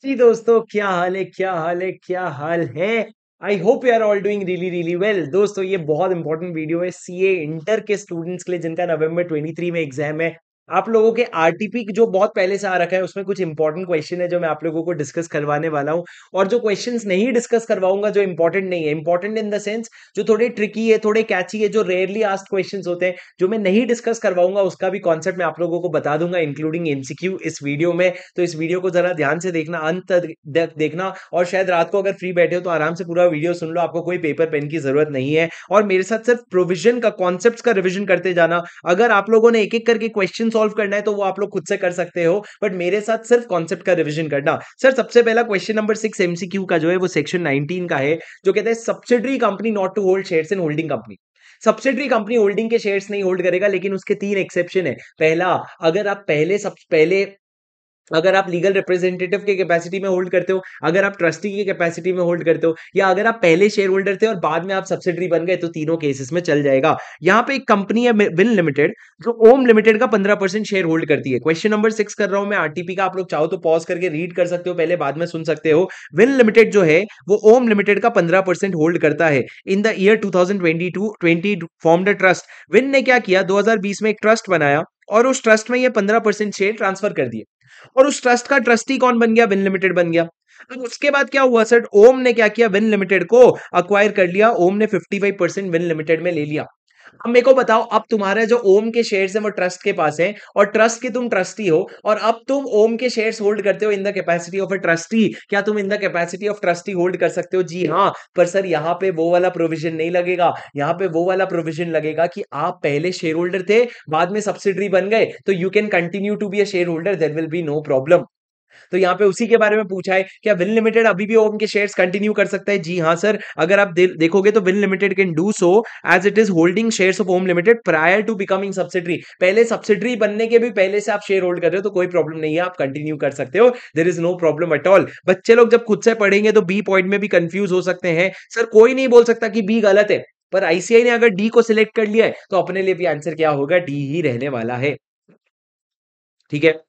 जी दोस्तों, क्या हाल है, क्या हाल है, क्या हाल है। I hope you are all doing really really well. दोस्तों, ये बहुत इंपॉर्टेंट वीडियो है सीए इंटर के स्टूडेंट्स के लिए जिनका नवंबर 23 में एग्जाम है। आप लोगों के आरटीपी जो बहुत पहले से आ रखा है उसमें कुछ इंपॉर्टेंट क्वेश्चन है जो मैं आप लोगों को डिस्कस करवाने वाला हूँ। और जो क्वेश्चंस नहीं डिस्कस करवाऊंगा जो इंपॉर्टेंट नहीं है, इंपॉर्टेंट इन द सेंस जो थोड़े ट्रिकी है, थोड़े कैची है, जो रेयरली आस्क्ड क्वेश्चंस होते हैं, जो मैं नहीं डिस्कस करवाऊंगा उसका भी कॉन्सेप्ट मैं आप लोगों को बता दूंगा, इंक्लूडिंग एमसीक्यू इस वीडियो में। तो इस वीडियो को जरा ध्यान से देखना, अंत तक देखना। और शायद रात को अगर फ्री बैठे हो तो आराम से पूरा वीडियो सुन लो, आपको कोई पेपर पेन की जरूरत नहीं है। और मेरे साथ सिर्फ प्रोविजन का, कॉन्सेप्ट्स का रिवीजन करते जाना। अगर आप लोगों ने एक एक करके क्वेश्चन सॉल्व करना है तो वो आप लोग खुद से कर सकते हो, बट मेरे साथ सिर्फ कॉन्सेप्ट का रिवीजन करना। सर, सबसे पहला क्वेश्चन नंबर 6 एमसीक्यू का जो है वो सेक्शन 19 का है, जो कहता है subsidiary company not to hold shares in holding company. Subsidiary company holding के शेयर्स नहीं होल्ड करेगा, लेकिन उसके तीन एक्सेप्शन है। पहला, अगर आप पहले अगर आप लीगल रिप्रेजेंटेटिव के कैपेसिटी में होल्ड करते हो, अगर आप ट्रस्टी की कैपेसिटी में होल्ड करते हो, या अगर आप पहले शेयर होल्डर थे और बाद में आप सब्सिडरी बन गए, तो तीनों केसेस में चल जाएगा। यहां पे एक कंपनी है विन लिमिटेड, जो ओम लिमिटेड का 15% शेयर होल्ड करती है। क्वेश्चन नंबर 6 कर रहा हूं मैं आरटीपी का, आप लोग चाहो तो पॉज करके रीड कर सकते हो, पहले बाद में सुन सकते हो। विन लिमिटेड जो है वो ओम लिमिटेड का 15% होल्ड करता है। In the year 2022-20 formed a trust. Win ने क्या किया, 2020 में एक ट्रस्ट बनाया और उस ट्रस्ट में ये 15% शेयर ट्रांसफर कर दिए, और उस ट्रस्ट का ट्रस्टी कौन बन गया, विन लिमिटेड बन गया। अब उसके बाद क्या हुआ सर, ओम ने क्या किया, विन लिमिटेड को अक्वायर कर लिया। ओम ने 55% विन लिमिटेड में ले लिया। अब मेरे को बताओ, अब तुम्हारे जो ओम के शेयर्स हैं वो ट्रस्ट के पास है, और ट्रस्ट के तुम ट्रस्टी हो, और अब तुम ओम के शेयर्स होल्ड करते हो in the capacity of a trustee. क्या तुम in the capacity of trustee hold कर सकते हो? जी हाँ। पर सर, यहाँ पे वो वाला प्रोविजन नहीं लगेगा। यहाँ पे वो वाला प्रोविजन लगेगा कि आप पहले शेयर होल्डर थे, बाद में सब्सिडरी बन गए, तो you can continue to be a shareholder, there will be no problem. तो यहाँ पे उसी के बारे में पूछा है, क्या विन लिमिटेड अभी भी ओम के शेयर्स कंटिन्यू कर सकता है? जी हाँ सर। अगर आप देखोगे तो Win limited can do so as it is holding shares of Om limited prior to becoming subsidiary. पहले सब्सिडरी बनने के भी पहले से आप शेयर होल्ड कर रहे हो तो कोई प्रॉब्लम नहीं है, आप कंटिन्यू कर सकते हो। There is no problem at all. बच्चे लोग जब खुद से पढ़ेंगे तो बी पॉइंट में भी कंफ्यूज हो सकते हैं। सर, कोई नहीं बोल सकता कि बी गलत है, पर आईसीआई ने अगर डी को सिलेक्ट कर लिया है तो अपने लिए भी आंसर क्या होगा, डी ही रहने वाला है। ठीक है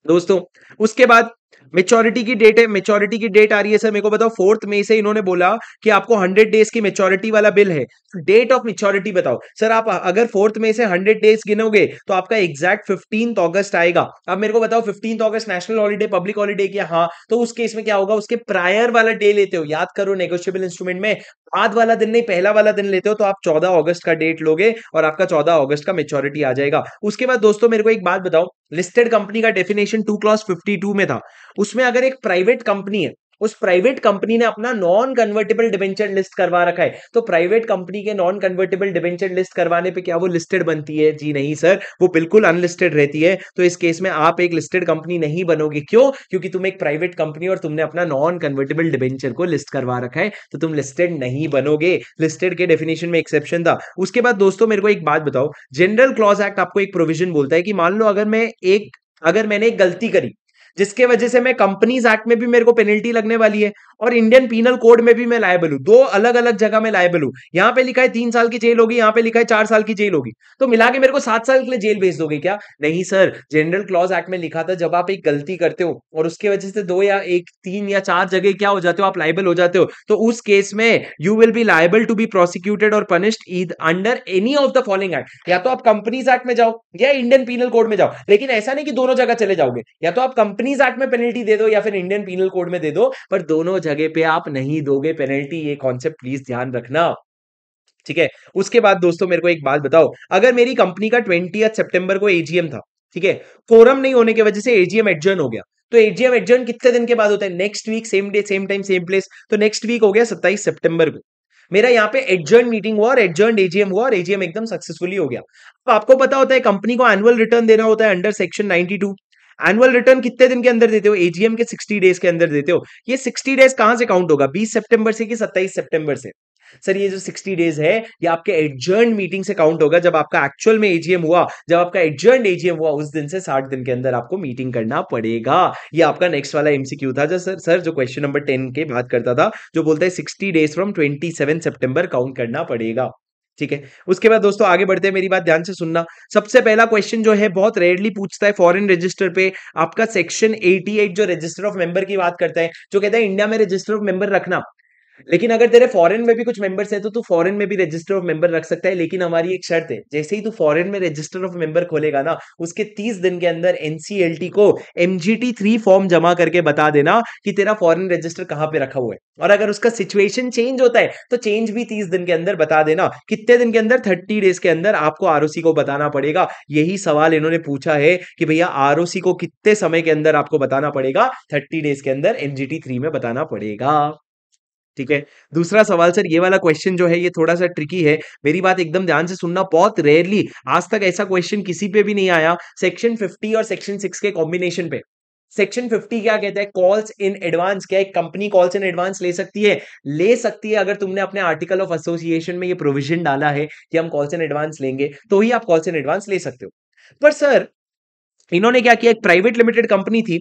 दोस्तों, उसके बाद मेच्योरिटी की डेट है, मेच्योरिटी की डेट आ रही है सर, मेरे को बताओ। 4 मई से इन्होंने बोला कि आपको 100 डेज की मेच्योरिटी वाला बिल है। डेट ऑफ मेच्योरिटी बताओ सर। आप अगर 4 मई से 100 डेज गिनोगे तो आपका एग्जैक्ट 15 अगस्त आएगा। अब मेरे को बताओ, 15 अगस्त नेशनल हॉलीडे, पब्लिक हॉलीडे क्या? हाँ। तो उस केस में क्या होगा, उसके प्रायर वाला डे लेते हो, याद करो नेगोशिएबल इंस्ट्रूमेंट में बाद वाला दिन नहीं, पहला वाला दिन लेते हो, तो आप 14 अगस्त का डेट लोगे और आपका 14 अगस्त का मेच्योरिटी आ जाएगा। उसके बाद दोस्तों मेरे को एक बात बताओ, लिस्टेड कंपनी का डेफिनेशन 2 क्लॉज 52 में था। उसमें अगर एक प्राइवेट कंपनी है, उस प्राइवेट कंपनी ने अपना नॉन कन्वर्टेबल डिबेंचर लिस्ट करवा रखा है, तो प्राइवेट कंपनी के नॉन कन्वर्टेबल डिबेंचर लिस्ट करवाने पे क्या वो लिस्टेड बनती है? जी नहीं सर, वो बिल्कुल अनलिस्टेड रहती है। तो इस केस में आप एक लिस्टेड कंपनी नहीं बनोगे। क्यों? क्योंकि तुम एक प्राइवेट कंपनी और तुमने अपना नॉन कन्वर्टेबल डिबेंचर को लिस्ट करवा रखा है, तो तुम लिस्टेड नहीं बनोगे। लिस्टेड के डेफिनेशन में एक्सेप्शन था। उसके बाद दोस्तों मेरे को एक बात बताओ, जनरल क्लॉज एक्ट आपको एक प्रोविजन बोलता है कि मान लो अगर मैंने एक गलती करी जिसके वजह से मैं कंपनीज एक्ट में भी मेरे को पेनल्टी लगने वाली है, और इंडियन पीनल कोड में भी मैं लायबल हूं, दो अलग अलग जगह में लायबल हूं। यहां पे लिखा है 3 साल की जेल होगी, यहां पे लिखा है 4 साल की जेल होगी, तो मिला के मेरे को 7 साल के लिए जेल भेज दोगे क्या? नहीं सर, जनरल क्लॉज एक्ट में लिखा था जब आप एक गलती करते हो और उसके वजह से दो या एक, तीन या चार जगह क्या हो जाते हो, आप लायबल हो जाते हो, तो उस केस में you will be liable to be prosecuted और पनिश्ड ईद under any of the following act. या तो आप कंपनीज एक्ट में जाओ या इंडियन पीनल कोड में जाओ, लेकिन ऐसा नहीं कि दोनों जगह चले जाओगे। या तो आप कंपनीज एक्ट में पेनल्टी दे दो या फिर इंडियन पीनल कोड में दे दो, पर दोनों जगह पे आप नहीं दोगे पेनल्टी। ये कॉन्सेप्ट प्लीज ध्यान रखना। ठीक है। उसके बाद दोस्तों मेरे को एक बात बताओ, अगर मेरी कंपनी का 20 सितंबर को एजीएम था, ठीक है, कोरम नहीं होने की वजह से एजीएम एडजर्न हो गया, तो एजीएम एडजर्न कितने दिन के बाद होता है? Next week, same day same time same place. तो नेक्स्ट वीक हो गया 27 सितंबर को, मेरा यहाँ पे एडजर्न मीटिंग हुआ और एडजर्न एजीएम हुआ और एजीएम एकदम सक्सेसफुली हो गया। अब आपको पता होता है कंपनी को एनुअल रिटर्न देना होता है अंडर सेक्शन 92। एनुअल रिटर्न कितने दिन के अंदर देते हो? एजीएम के 60 डेज के अंदर देते हो। ये 60 डेज कहां से काउंट होगा, 20 सितंबर से कि 27 सितंबर से? सर, ये जो 60 डेज है ये आपके एडजर्न मीटिंग से काउंट होगा, जब आपका एक्चुअल में एजीएम हुआ, जब आपका एडजर्न एजीएम हुआ उस दिन से 60 दिन के अंदर आपको मीटिंग करना पड़ेगा। ये आपका नेक्स्ट वाला एमसीक्यू था जो सर जो क्वेश्चन नंबर 10 के बात करता था, जो बोलता है 60 डेज फ्रॉम 27 सितंबर काउंट करना पड़ेगा। ठीक है। उसके बाद दोस्तों आगे बढ़ते हैं, मेरी बात ध्यान से सुनना। सबसे पहला क्वेश्चन जो है बहुत रेयरली पूछता है फॉरेन रजिस्टर पे, आपका सेक्शन 88 जो रजिस्टर ऑफ मेंबर की बात करता है, जो कहता है इंडिया में रजिस्टर ऑफ मेंबर रखना, लेकिन अगर तेरे फॉरेन में भी कुछ मेंबर्स है तो तू फॉरेन में भी रजिस्टर ऑफ मेंबर रख सकता है, लेकिन हमारी एक शर्त है, जैसे ही तू फॉरेन में रजिस्टर ऑफ मेंबर खोलेगा ना, उसके 30 दिन के अंदर एनसीएलटी को MGT 3 फॉर्म जमा करके बता देना कि तेरा फॉरेन रजिस्टर कहां पे रखा हुआ है। और अगर उसका सिचुएशन चेंज होता है तो चेंज भी 30 दिन के अंदर बता देना। कितने दिन के अंदर? 30 डेज के अंदर आपको आरओसी को बताना पड़ेगा। यही सवाल इन्होंने पूछा है कि भैया आरओसी को कितने समय के अंदर आपको बताना पड़ेगा? 30 डेज के अंदर MGT 3 में बताना पड़ेगा। ठीक है। दूसरा सवाल सर, ये वाला क्वेश्चन जो है ये थोड़ा सा ट्रिकी है, मेरी बात एकदम ध्यान से सुनना। बहुत रेयरली, आज तक ऐसा क्वेश्चन किसी पे भी नहीं आया सेक्शन 50 और सेक्शन 6 के कॉम्बिनेशन पे। सेक्शन 50 क्या कहता है? Calls in advance. क्या एक कंपनी कॉल्स इन एडवांस ले सकती है? ले सकती है, अगर तुमने अपने आर्टिकल ऑफ एसोसिएशन में ये प्रोविजन डाला है कि हम कॉल्स इन एडवांस लेंगे, तो ही आप कॉल्स इन एडवांस ले सकते हो। पर सर इन्होंने क्या किया, एक प्राइवेट लिमिटेड कंपनी थी,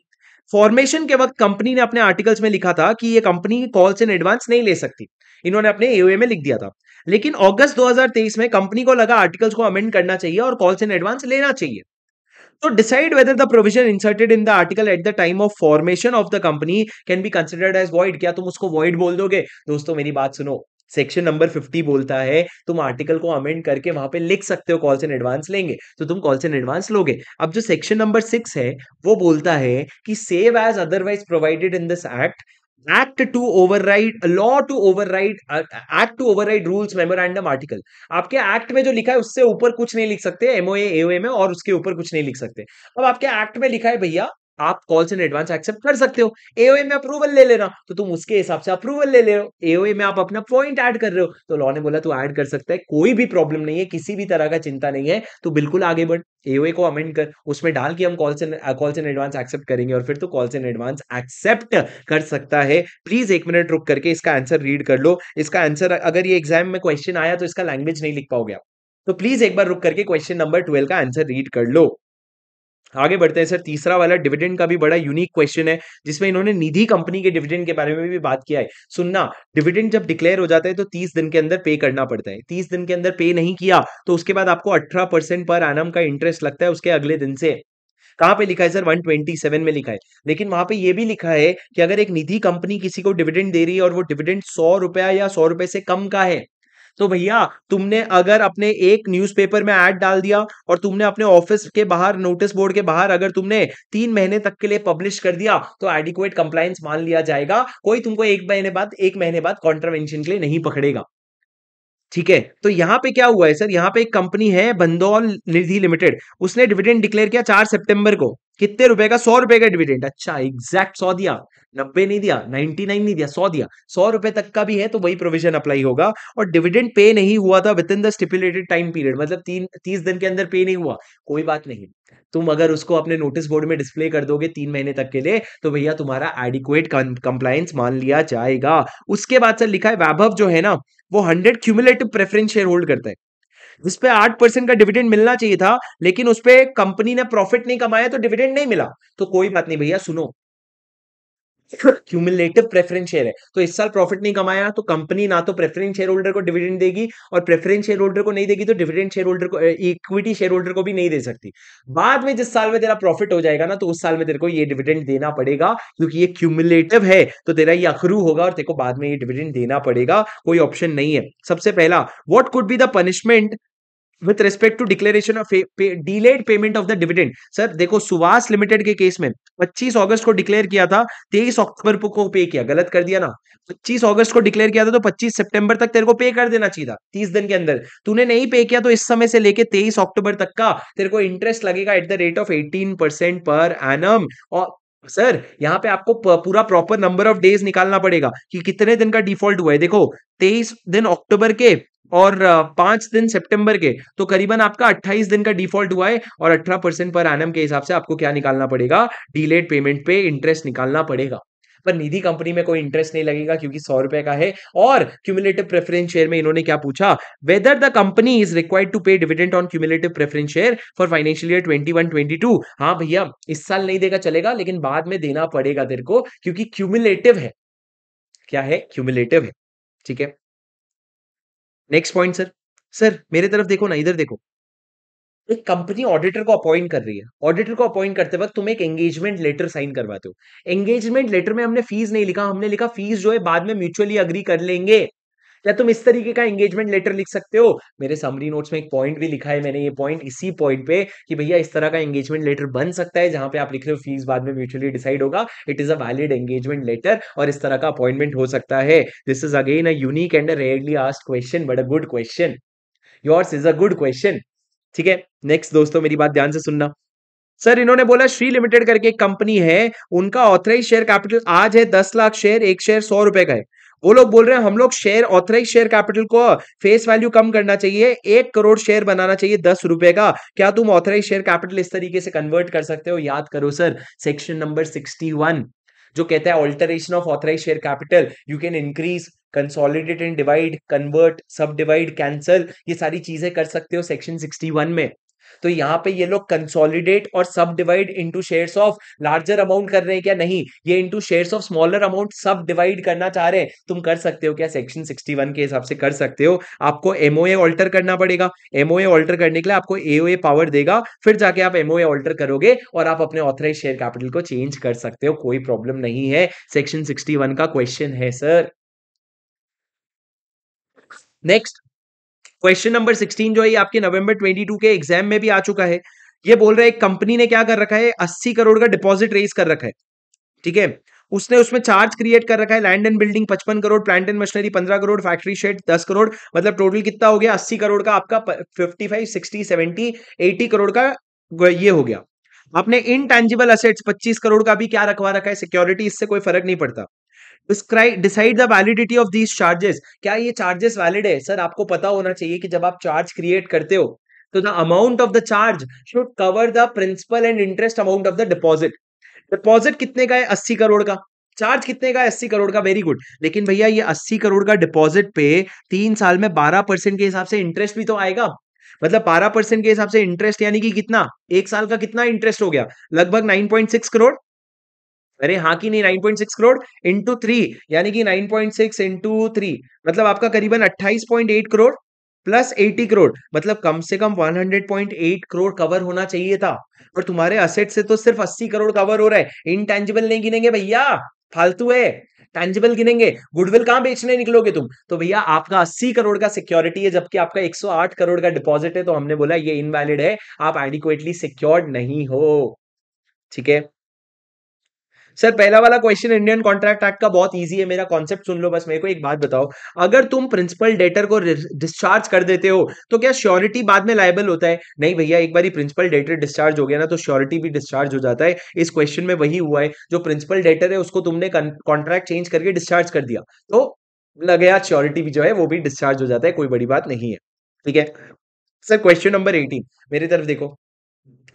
फॉर्मेशन के वक्त कंपनी ने अपने आर्टिकल्स में लिखा था कि ये कंपनी कॉल्स इन एडवांस नहीं ले सकती, इन्होंने अपने एओए में लिख दिया था। लेकिन अगस्त 2023 में कंपनी को लगा आर्टिकल्स को अमेंड करना चाहिए और कॉल्स इन एडवांस लेना चाहिए। तो decide whether the provision inserted in the article at the time of formation of the company can be considered as void. क्या तुम उसको वॉइड बोल दोगे? दोस्तों मेरी बात सुनो, सेक्शन नंबर 50 बोलता है तुम आर्टिकल को अमेंड करके वहां पे लिख सकते हो कॉल्स इन एडवांस लेंगे, तो तुम कॉल्स इन एडवांस लोगे। अब जो सेक्शन नंबर 6 है वो बोलता है कि save as otherwise provided in this act, act to override law to override act to override rules memorandum article. आपके एक्ट में जो लिखा है उससे ऊपर कुछ नहीं लिख सकते एमओए एओए में, और उसके ऊपर कुछ नहीं लिख सकते। अब आपके एक्ट में लिखा है भैया आप कॉल्स इन एडवांस एक्सेप्ट कर सकते हो, एओए में अप्रूवल ले लेना, तो तुम उसके हिसाब से अप्रूवल ले ले रहे हो, एओए में आप अपना पॉइंट ऐड कर रहे हो, तो लॉ ने बोला तू ऐड कर सकता है, कोई भी प्रॉब्लम नहीं है, किसी भी तरह का चिंता नहीं है, तो बिल्कुल आगे बढ़, एओए को अमेंड कर, उसमें डाल के हम कॉल्स इन एडवांस एक्सेप्ट करेंगे, और फिर तो कॉल्स इन एडवांस एक्सेप्ट कर सकता है। प्लीज एक मिनट रुक करके इसका आंसर रीड कर लो। इसका आंसर अगर ये एग्जाम में क्वेश्चन आया तो इसका लैंग्वेज नहीं लिख पाओगे आप, तो प्लीज एक बार रुक करके क्वेश्चन नंबर 12 का आंसर रीड कर लो। आगे बढ़ते हैं सर, तीसरा वाला डिविडेंड का भी बड़ा यूनिक क्वेश्चन है, जिसमें इन्होंने निधि कंपनी के डिविडेंड के बारे में भी बात किया है। सुनना, डिविडेंड जब डिक्लेयर हो जाता है तो 30 दिन के अंदर पे करना पड़ता है, 30 दिन के अंदर पे नहीं किया तो उसके बाद आपको 18% पर एनम का इंटरेस्ट लगता है उसके अगले दिन से। कहां पे लिखा है सर? 127 में लिखा है। लेकिन वहां पे ये भी लिखा है कि अगर एक निधि कंपनी किसी को डिविडेंड दे रही है और वो डिविडेंड 100 रुपया या 100 रुपए से कम का है, तो भैया तुमने अगर अपने एक न्यूज़पेपर में ऐड डाल दिया और तुमने अपने ऑफिस के बाहर नोटिस बोर्ड के बाहर अगर तुमने 3 महीने तक के लिए पब्लिश कर दिया तो एडिक्वेट कंप्लायंस मान लिया जाएगा, कोई तुमको एक महीने बाद कॉन्ट्रावेंशन के लिए नहीं पकड़ेगा। ठीक है, तो यहां पे क्या हुआ है सर, यहां पे एक कंपनी है बंदौल निधि लिमिटेड, उसने डिविडेंड डिक्लेयर किया 4 सितंबर को, कितने रुपए का? 100 रुपए का डिविडेंड। अच्छा, एग्जैक्ट 100 दिया, 90 नहीं दिया, 99 नहीं दिया, 100 दिया, 100 रुपए तक का भी है तो वही प्रोविजन अप्लाई होगा। और डिविडेंड पे नहीं हुआ था with in the stipulated time period, मतलब 30 दिन के अंदर पे नहीं हुआ, कोई बात नहीं, तुम अगर उसको अपने नोटिस बोर्ड में डिस्प्ले कर दोगे 3 महीने तक के लिए तो भैया तुम्हारा एडिक्वेट कंप्लायंस मान लिया जाएगा। उसके बाद सर लिखा है वैभव जो है ना वो 100 क्यूमुलेटिव प्रेफरेंस शेयर होल्ड करता है, जिसपे 8% का डिविडेंड मिलना चाहिए था, लेकिन उसपे कंपनी ने प्रॉफिट नहीं कमाया तो डिविडेंड नहीं मिला। तो कोई बात नहीं भैया, सुनो, क्यूमुलेटिव प्रेफरेंस शेयर है, तो इस साल प्रॉफिट नहीं कमाया तो कंपनी ना तो प्रेफरेंस शेयर होल्डर को डिविडेंड देगी, और प्रेफरेंस शेयर होल्डर को नहीं देगी तो डिविडेंड शेयर होल्डर को, इक्विटी शेयर होल्डर को भी नहीं दे सकती। बाद में जिस साल में तेरा प्रॉफिट हो जाएगा ना तो उस साल में तेरे को ये डिविडेंड देना पड़ेगा, क्योंकि ये क्यूमुलेटिव है तो तेरा ये अखरू होगा और तेरे को बाद में ये डिविडेंड देना पड़ेगा, कोई ऑप्शन नहीं है। सबसे पहला, what could be the punishment with respect to declaration of delayed payment of the dividend. Sir देखो, सुवास लिमिटेड के केस में 25 अगस्त को डिक्लेयर किया था, 23 अक्टूबर को पे किया, गलत कर दिया ना। 25 अगस्त को डिक्लेयर किया था तो 25 सितंबर तक तेरे को पे कर देना चाहिए था, 30 दिन के अंदर। तूने नहीं पे किया तो इस समय से लेके 23 अक्टूबर तक का तेरे को इंटरेस्ट लगेगा at the rate of 18% per annum. और सर यहाँ पे आपको पूरा प्रॉपर नंबर ऑफ डेज निकालना पड़ेगा कि कितने दिन का डिफॉल्ट हुआ है। देखो 23 दिन अक्टूबर के और 5 दिन सितंबर के, तो करीबन आपका 28 दिन का डिफॉल्ट हुआ है, और 18% पर एनम के हिसाब से आपको क्या निकालना पड़ेगा? डिलेड पेमेंट पे इंटरेस्ट निकालना पड़ेगा। पर निधि कंपनी में कोई इंटरेस्ट नहीं लगेगा क्योंकि 100 रुपए का है। और क्यूमुलेटिव प्रेफरेंस शेयर में इन्होंने क्या पूछा, whether the company is required to pay dividend on cumulative preference share for financial year 21-22। हाँ भैया, इस साल नहीं देगा चलेगा, लेकिन बाद में देना पड़ेगा तेरे को, क्योंकि क्यूमुलेटिव है। क्या है? क्यूमुलेटिव है। ठीक है, नेक्स्ट पॉइंट सर, सर मेरे तरफ देखो ना, इधर देखो। एक कंपनी ऑडिटर को अपॉइंट कर रही है। ऑडिटर को अपॉइंट करते वक्त तुम एक एंगेजमेंट लेटर साइन करवाते हो। एंगेजमेंट लेटर में हमने फीस नहीं लिखा, हमने लिखा फीस जो है बाद में म्यूचुअली अग्री कर लेंगे। क्या तुम इस तरीके का एंगेजमेंट लेटर लिख सकते हो? मेरे समरी नोट्स में एक पॉइंट भी लिखा है मैंने, ये पॉइंट इसी पॉइंट पे कि भैया इस तरह का एंगेजमेंट लेटर बन सकता है जहां पे आप लिख रहे हो फीस बाद में म्यूचुअली डिसाइड होगा। It is a valid engagement letter और इस तरह का अपॉइंटमेंट हो सकता है। This is again a unique and a rarely asked question but a good question. Yours is a good question. ठीक है, नेक्स्ट दोस्तों मेरी बात ध्यान से सुनना। सर इन्होंने बोला श्री लिमिटेड करके एक कंपनी है, उनका ऑथराइज शेयर कैपिटल आज है 10 लाख शेयर, एक शेयर 100 रुपए का है। वो लोग बोल रहे हैं हम लोग शेयर ऑथराइज शेयर कैपिटल को फेस वैल्यू कम करना चाहिए, 1 करोड़ शेयर बनाना चाहिए 10 रुपए का। क्या तुम ऑथराइज शेयर कैपिटल इस तरीके से कन्वर्ट कर सकते हो? याद करो सर, सेक्शन नंबर 61 जो कहता है alteration of authorise share capital, you can increase, consolidate and divide, convert, subdivide, cancel, ये सारी चीजें कर सकते हो सेक्शन 61 में। तो यहाँ पे ये लोग कंसोलिडेट और सब divide into shares of larger amount कर रहे हैं क्या? नहीं, ये into shares of smaller amount सब डिवाइड करना चाह रहे हैं। तुम कर सकते हो क्या? सेक्शन 61 के हिसाब से कर सकते हो। आपको एमओए ऑल्टर करना पड़ेगा। एमओए ऑल्टर करने के लिए आपको एओए पावर देगा, फिर जाके आप एमओए ऑल्टर करोगे और आप अपने ऑथराइज शेयर कैपिटल को चेंज कर सकते हो, कोई प्रॉब्लम नहीं है। सेक्शन 61 का क्वेश्चन है सर। नेक्स्ट क्वेश्चन नंबर 16 जो है ये आपके नवंबर 22 के एग्जाम में भी आ चुका है। ये बोल रहा है एक कंपनी ने क्या कर रखा है, 80 करोड़ का डिपॉजिट रेज कर रखा है। ठीक है, उसने उसमें चार्ज क्रिएट कर रखा है, land and building 55 crore, plant and machinery 15 crore, factory shade 10 crore, मतलब टोटल कितना हो गया? 80 करोड़ का आपका 55, 60, 70, 80 करोड़ का ये हो गया। आपने इनटैंजिबल असेट्स 25 करोड़ का भी क्या रखवा रखा है सिक्योरिटी, इससे कोई फर्क नहीं पड़ता। Decide the validity of these charges, क्या ये चार्जेस वैलिड है? सर आपको पता होना चाहिए कि जब आप चार्ज क्रिएट करते हो तो the amount of the charge should cover the principal and interest amount of the deposit. Deposit कितने का है? 80 करोड़ का। चार्ज कितने का है? 80 करोड़ का। Very good. लेकिन भैया ये 80 करोड़ का डिपॉजिट पे 3 साल में 12% के हिसाब से इंटरेस्ट भी तो आएगा। मतलब 12% के हिसाब से इंटरेस्ट यानी कि कितना? एक साल का कितना इंटरेस्ट हो गया? लगभग 9.6 करोड़। अरे हाँ कि नहीं? 9.6 करोड़ इंटू थ्री, यानी कि 9.6 इंटू थ्री, मतलब आपका करीबन 28.8 करोड़ प्लस 80 करोड़, मतलब कम से कम 100.8 करोड़ कवर होना चाहिए था। और तुम्हारे असेट से तो सिर्फ 80 करोड़ कवर हो रहा है। इनटैंजिबल नहीं गिनेंगे भैया, फालतू है। टैंजिबल गिनेंगे। गुडविल कहां बेचने निकलोगे तुम? तो भैया आपका 80 करोड़ का सिक्योरिटी है, जबकि आपका 108 करोड़ का डिपॉजिट है, तो हमने बोला ये इनवैलिड है, आप एडिक्वेटली सिक्योर्ड नहीं हो। ठीक है सर, पहला वाला क्वेश्चन इंडियन कॉन्ट्रैक्ट एक्ट का बहुत इजी है, मेरा कॉन्सेप्ट सुन लो बस। मेरे को एक बात बताओ, अगर तुम प्रिंसिपल डेटर को डिस्चार्ज कर देते हो तो क्या श्योरिटी बाद में लायबल होता है? नहीं भैया, एक बार प्रिंसिपल डेटर डिस्चार्ज हो गया ना तो श्योरिटी भी डिस्चार्ज हो जाता है। इस क्वेश्चन में वही हुआ है, जो प्रिंसिपल डेटर है उसको तुमने कॉन्ट्रैक्ट चेंज करके डिस्चार्ज कर दिया, तो लगे श्योरिटी भी जो है वो भी डिस्चार्ज हो जाता है, कोई बड़ी बात नहीं है। ठीक है सर, क्वेश्चन नंबर 18 मेरी तरफ देखो।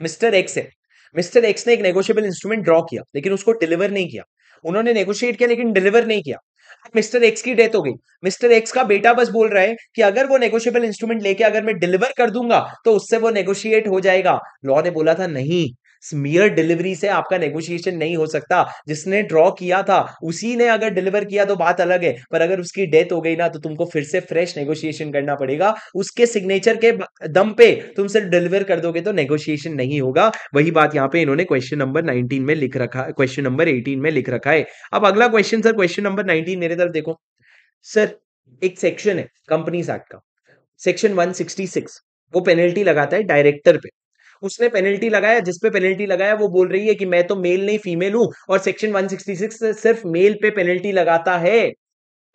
मिस्टर एक्स है, मिस्टर एक्स ने एक नेगोशिएबल इंस्ट्रूमेंट ड्रॉ किया लेकिन उसको डिलीवर नहीं किया। उन्होंने नेगोशिएट किया लेकिन डिलीवर नहीं किया। अब मिस्टर एक्स की डेथ हो गई। मिस्टर एक्स का बेटा बस बोल रहा है कि अगर वो नेगोशिएबल इंस्ट्रूमेंट लेके अगर मैं डिलीवर कर दूंगा तो उससे वो नेगोशिएट हो जाएगा। लॉ ने बोला था नहीं, स्मियर डिलीवरी से आपका नेगोशिएशन नहीं हो सकता। जिसने ड्रॉ किया था उसी ने अगर डिलीवर किया तो बात अलग है, पर अगर उसकी डेथ हो गई ना तो तुमको फिर से फ्रेश नेगोशिएशन करना पड़ेगा। उसके सिग्नेचर के दम पे तुम सिर्फ डिलीवर कर दोगे तो नेगोशिएशन नहीं होगा। वही बात यहाँ पे इन्होंने क्वेश्चन नंबर 19 में लिख रखा है, क्वेश्चन नंबर 18 में लिख रखा है। अब अगला क्वेश्चन सर, क्वेश्चन नंबर 19 मेरे तरफ देखो। सर एक सेक्शन है कंपनीज एक्ट का, सेक्शन 166, वो पेनल्टी लगाता है डायरेक्टर पे। उसने पेनल्टी लगाया, जिस पे पेनल्टी लगाया वो बोल रही है कि मैं तो मेल नहीं फीमेल हूं, और सेक्शन 166 सिर्फ मेल पे पेनल्टी लगाता है।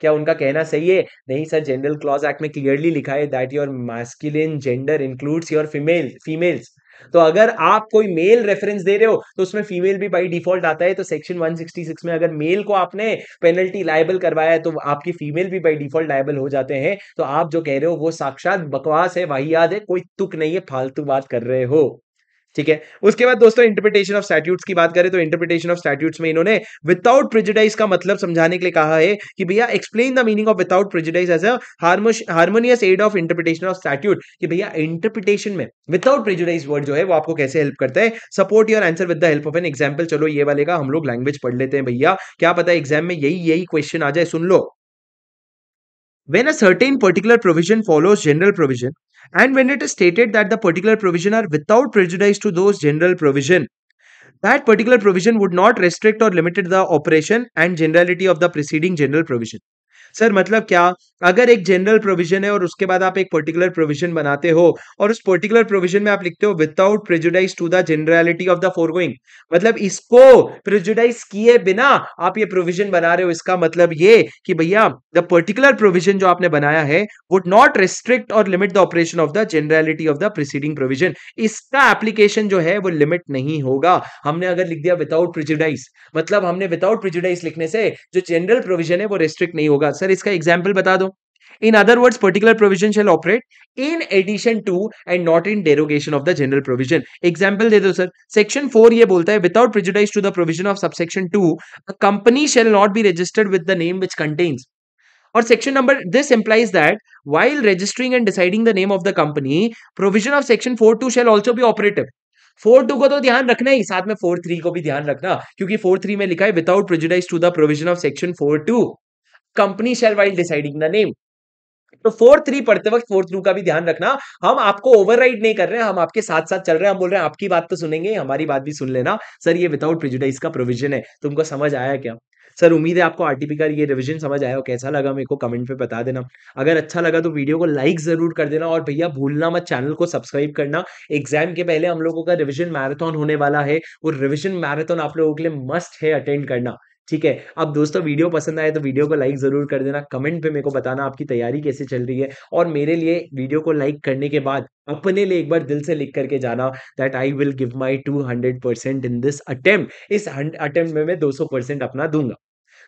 क्या उनका कहना सही है? नहीं सर, जनरल क्लॉज एक्ट में क्लियरली लिखा है that your masculine gender includes your females. तो अगर आप कोई मेल रेफरेंस दे रहे हो तो उसमें फीमेल भी बाई डिफॉल्ट आता है। तो सेक्शन 166 में अगर मेल को आपने पेनल्टी लायबल करवाया है तो आपकी फीमेल भी बाई डिफॉल्ट लायबल हो जाते हैं। तो आप जो कह रहे हो वो साक्षात बकवास है, वाहियात है, कोई तुक नहीं है, फालतू बात कर रहे हो। ठीक है, उसके बाद दोस्तों इंटरप्रिटेशन ऑफ स्टैट्यूट्स की बात करें तो इंटरप्रिटेशन ऑफ स्टैट्यूट्स में इन्होंने विदाउट प्रेजुडाइज का मतलब समझाने के लिए कहा है कि भैया explain the meaning of without prejudice as a harmonious aid of interpretation of statute, कि भैया इंटरप्रिटेशन में विदाउट प्रेजुडाइज वर्ड जो है वो आपको कैसे हेल्प करता है। Support your answer with the help of an example. चलो ये वाले का हम लोग लैंग्वेज पढ़ लेते हैं भैया, क्या पता एग्जाम में यही यही क्वेश्चन आ जाए, सुन लो। When a certain particular provision follows general provision, and when it is stated that the particular provision are without prejudice to those general provision, that particular provision would not restrict or limit the operation and generality of the preceding general provision. Sir मतलब क्या, अगर एक general provision है और उसके बाद आप एक पर्टिकुलर प्रोविजन बनाते हो और उस पर्टिकुलर प्रोविजन में आप लिखते हो without prejudice to the generality of the foregoing, मतलब इसको प्रेजुडाइज किए बिना आप ये प्रोविजन बना रहे हो, इसका मतलब ये कि भैया द पर्टिकुलर प्रोविजन जो आपने बनाया है वुड नॉट रिस्ट्रिक्ट और limit the operation of the generality of the preceding provision, इसका एप्लीकेशन जो है वो लिमिट नहीं होगा। हमने अगर लिख दिया विदाउट प्रेजुडाइज, मतलब हमने विदाउट प्रेजुडाइज लिखने से जो जनरल प्रोविजन है वो रिस्ट्रिक्ट नहीं होगा। सर इसका एग्जांपल बता दो। In other words particular provision shall operate in addition to and not in derogation of the general provision. Example दे दो सर। सेक्शन 4 ये बोलता है without prejudice to the provision of subsection 2 a company shall not be registered with the name which contains, और section number this implies that while registering and deciding the name of the company, provision of section 4.2 shall also be operative। 4.2 को तो ध्यान रखना ही, साथ में 4.3 को भी ध्यान रखना, क्योंकि 4.3 में लिखा है without prejudice to the provision of section 4.2 company shall while deciding the name. तो 4.3 पढ़ते वक्त 4.2 का भी ध्यान रखना। हम आपको ओवरराइड नहीं कर रहे हैं, हम आपके साथ साथ चल रहे हैं। हम बोल रहे हैं आपकी बात तो सुनेंगे, हमारी बात भी सुन लेना। सर ये विदाउट प्रेजुडाइज का प्रोविजन है, तुमको समझ आया क्या? सर उम्मीद है आपको आरटीपी का ये रिवीजन समझ आया हो। कैसा लगा मेरे को कमेंट पे बता देना। अगर अच्छा लगा तो वीडियो को लाइक जरूर कर देना, और भैया भूलना मत चैनल को सब्सक्राइब करना। एग्जाम के पहले हम लोगों का रिवीजन मैराथन होने वाला है, वो रिवीजन मैराथन आप लोगों के लिए मस्ट है अटेंड करना। ठीक है, अब दोस्तों वीडियो पसंद आए तो वीडियो को लाइक जरूर कर देना। कमेंट पे मेरे को बताना आपकी तैयारी कैसे चल रही है, और मेरे लिए वीडियो को लाइक करने के बाद अपने लिए एक बार दिल से लिख करके जाना that I will give my 200% in this attempt. इस अटेम्प्ट में मैं 200% अपना दूंगा।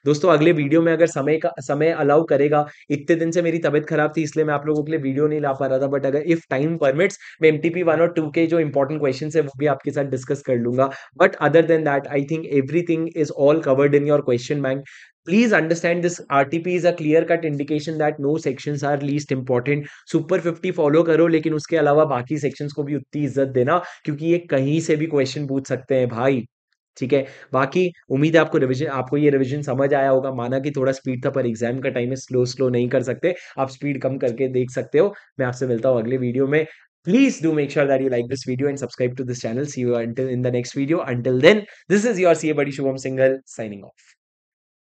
दोस्तों अगले वीडियो में अगर समय अलाउ करेगा, इतने दिन से मेरी तबीयत खराब थी इसलिए मैं आप लोगों के लिए वीडियो नहीं ला पा रहा था, बट अगर इफ टाइम परमिट्स मैं एमटीपी 1 और 2 के जो इंपॉर्टेंट क्वेश्चन है वो भी आपके साथ डिस्कस कर लूंगा। But other than that I think everything is all covered in your question bank. Please understand this RTP is a clear cut indication that no sections are least important। Super 50 follow करो, लेकिन उसके अलावा बाकी sections को भी उतनी इज्जत देना, क्योंकि ये कहीं से भी क्वेश्चन पूछ सकते हैं भाई। ठीक है, बाकी उम्मीद है आपको ये रिवीजन समझ आया होगा। माना कि थोड़ा स्पीड था, पर एग्जाम का टाइम है, स्लो स्लो नहीं कर सकते, आप स्पीड कम करके देख सकते हो। मैं आपसे मिलता हूँ अगले वीडियो में। Please do make sure that you like this video and subscribe to this channel. See you until in the next video. Until then, this is your CA buddy Shubham Singhal signing of.